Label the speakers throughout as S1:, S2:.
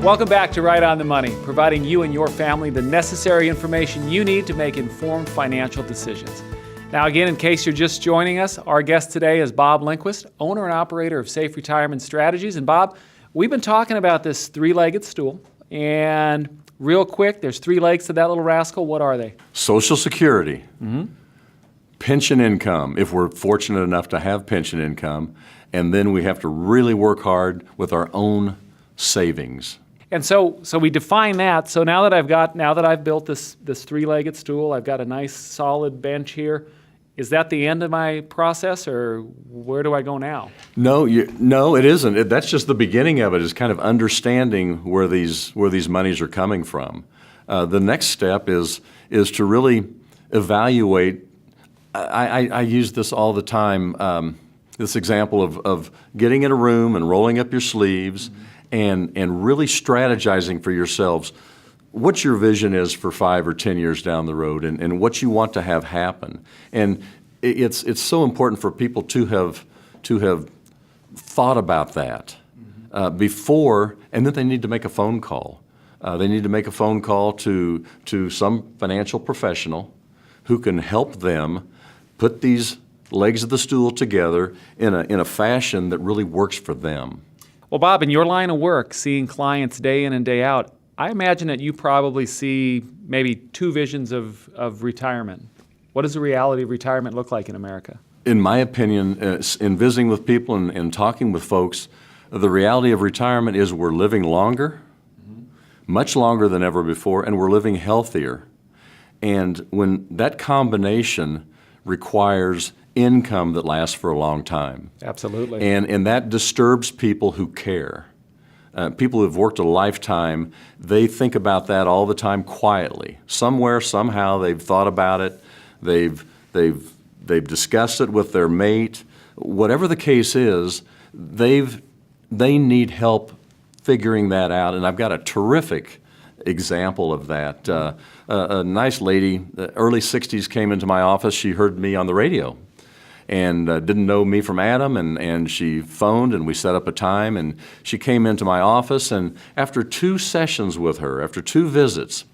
S1: Welcome back to Right on the Money, providing you and your family the necessary information you need to make informed financial decisions. Now again, in case you're just joining us, our guest today is Bob Lindquist, owner and operator of Safe Retirement Strategies. And Bob, we've been talking about this three-legged stool, and real quick, there's three legs to that little rascal. What are they?
S2: Social Security, pension income, if we're fortunate enough to have pension income, and then we have to really work hard with our own savings.
S1: And so we define that. So now that I've built this three-legged stool, I've got a nice solid bench here. Is that the end of my process, or where do I go now?
S2: No, it isn't. That's just the beginning of it. Is kind of understanding where these monies are coming from. The next step is to really evaluate. I use this all the time. This example of getting in a room and rolling up your sleeves. And really strategizing for yourselves what your vision is for 5 or 10 years down the road, and what you want to have happen. And it's so important for people to have thought about that before, and then they need to make a phone call. They need to make a phone call to some financial professional who can help them put these legs of the stool together in a fashion that really works for them.
S1: Well, Bob, in your line of work, seeing clients day in and day out, I imagine that you probably see maybe two visions of retirement. What does the reality of retirement look like in America?
S2: In my opinion, in visiting with people and talking with folks, the reality of retirement is we're living longer, much longer than ever before, and we're living healthier. And when that combination requires income that lasts for a long time.
S1: Absolutely.
S2: And that disturbs people who care. People who have worked a lifetime, they think about that all the time quietly. Somewhere, somehow, they've thought about it. They've discussed it with their mate. Whatever the case is, they need help figuring that out. And I've got a terrific example of that. A nice lady, early 60s, came into my office. She heard me on the radio and didn't know me from Adam, and she phoned and we set up a time, and she came into my office, and after 2 sessions with her, after 2 visits,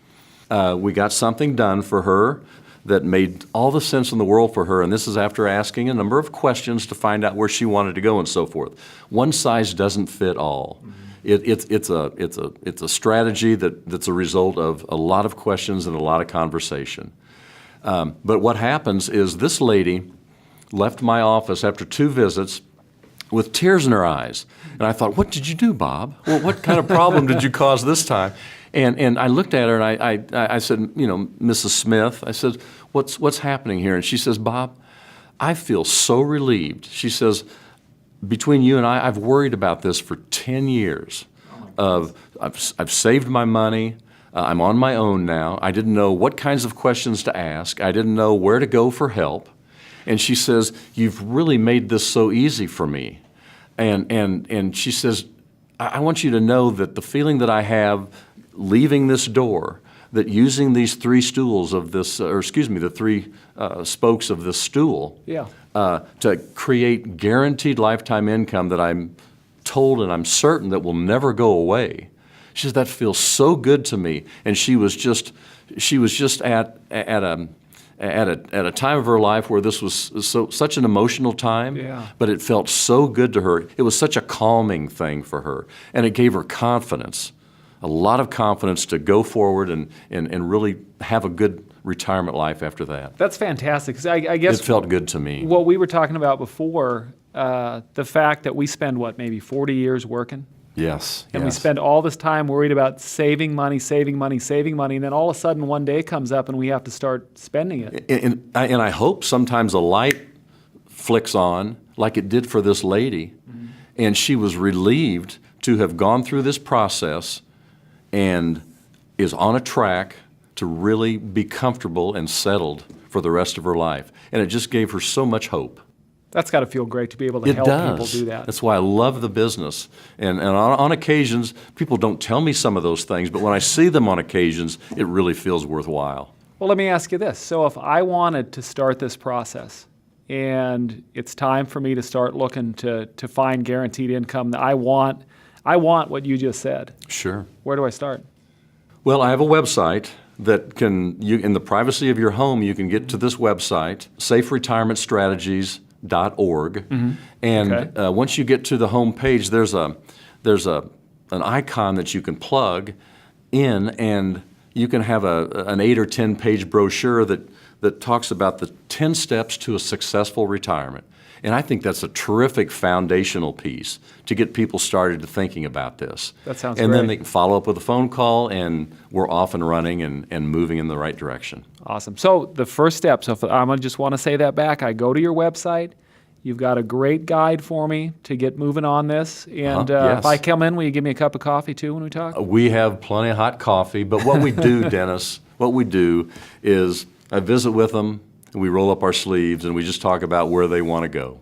S2: we got something done for her that made all the sense in the world for her, and this is after asking a number of questions to find out where she wanted to go and so forth. One size doesn't fit all. It's a strategy that's a result of a lot of questions and a lot of conversation. But what happens is this lady left my office after 2 visits with tears in her eyes. And I thought, what did you do, Bob? Well, what kind of problem did you cause this time? And I looked at her and I said, Mrs. Smith, I said, what's happening here? And she says, Bob, I feel so relieved. She says, between you and I, I've worried about this for 10 years. I've saved my money. I'm on my own now. I didn't know what kinds of questions to ask. I didn't know where to go for help. And she says, you've really made this so easy for me. And she says, I want you to know that the feeling that I have leaving this door, that using these 3 stools of this, the 3 spokes of this stool, to create guaranteed lifetime income that I'm told and I'm certain that will never go away. She says, that feels so good to me. And she was just at a time of her life where this was such an emotional time, but it felt so good to her. It was such a calming thing for her, and it gave her confidence, a lot of confidence to go forward and really have a good retirement life after that.
S1: That's fantastic, 'cause I guess
S2: it felt good to me.
S1: What we were talking about before, the fact that we spend, maybe 40 years working?
S2: Yes.
S1: And we spend all this time worried about saving money, and then all of a sudden one day comes up and we have to start spending it.
S2: And I hope sometimes a light flicks on, like it did for this lady, and she was relieved to have gone through this process and is on a track to really be comfortable and settled for the rest of her life. And it just gave her so much hope.
S1: That's got to feel great to be able to help people do that.
S2: That's why I love the business. And on occasions, people don't tell me some of those things, but when I see them on occasions, it really feels worthwhile.
S1: Well, let me ask you this. So if I wanted to start this process and it's time for me to start looking to find guaranteed income, I want I want what you just said.
S2: Sure.
S1: Where do I start?
S2: Well, I have a website that in the privacy of your home, you can get to this website, saferetirementstrategies.org. And
S1: Okay.
S2: once you get to the home page, there's an icon that you can plug in, and you can have an 8 or 10 page brochure that talks about the 10 steps to a successful retirement. And I think that's a terrific foundational piece to get people started to thinking about this.
S1: That sounds
S2: And then
S1: great.
S2: they can follow up with a phone call, and we're off and running and moving in the right direction.
S1: Awesome. So the first step, so if I'm going to just want to say that back, I go to your website. You've got a great guide for me to get moving on this. And
S2: Yes.
S1: if I come in, will you give me a cup of coffee too when we talk?
S2: We have plenty of hot coffee, but what we do, Dennis, what we do is I visit with them, and we roll up our sleeves, and we just talk about where they want to go.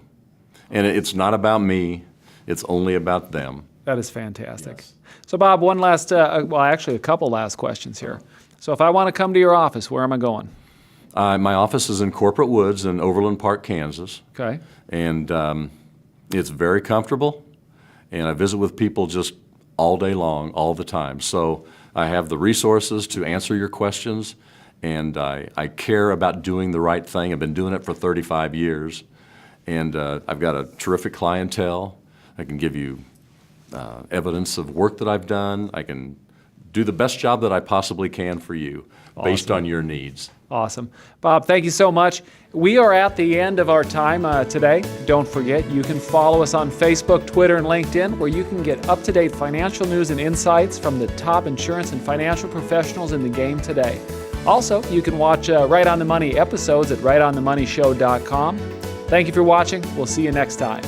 S2: And it's not about me, it's only about them.
S1: That is fantastic. So Bob, one last, well, actually a couple last questions here. So if I want to come to your office, where am I going?
S2: My office is in Corporate Woods in Overland Park, Kansas.
S1: Okay.
S2: And it's very comfortable, and I visit with people just all day long, all the time. So I have the resources to answer your questions, and I care about doing the right thing. I've been doing it for 35 years, and I've got a terrific clientele. I can give you evidence of work that I've done. I can do the best job that I possibly can for you based on your needs.
S1: Awesome. Bob, thank you so much. We are at the end of our time today. Don't forget, you can follow us on Facebook, Twitter, and LinkedIn, where you can get up-to-date financial news and insights from the top insurance and financial professionals in the game today. Also, you can watch Right on the Money episodes at rightonthemoneyshow.com. Thank you for watching. We'll see you next time.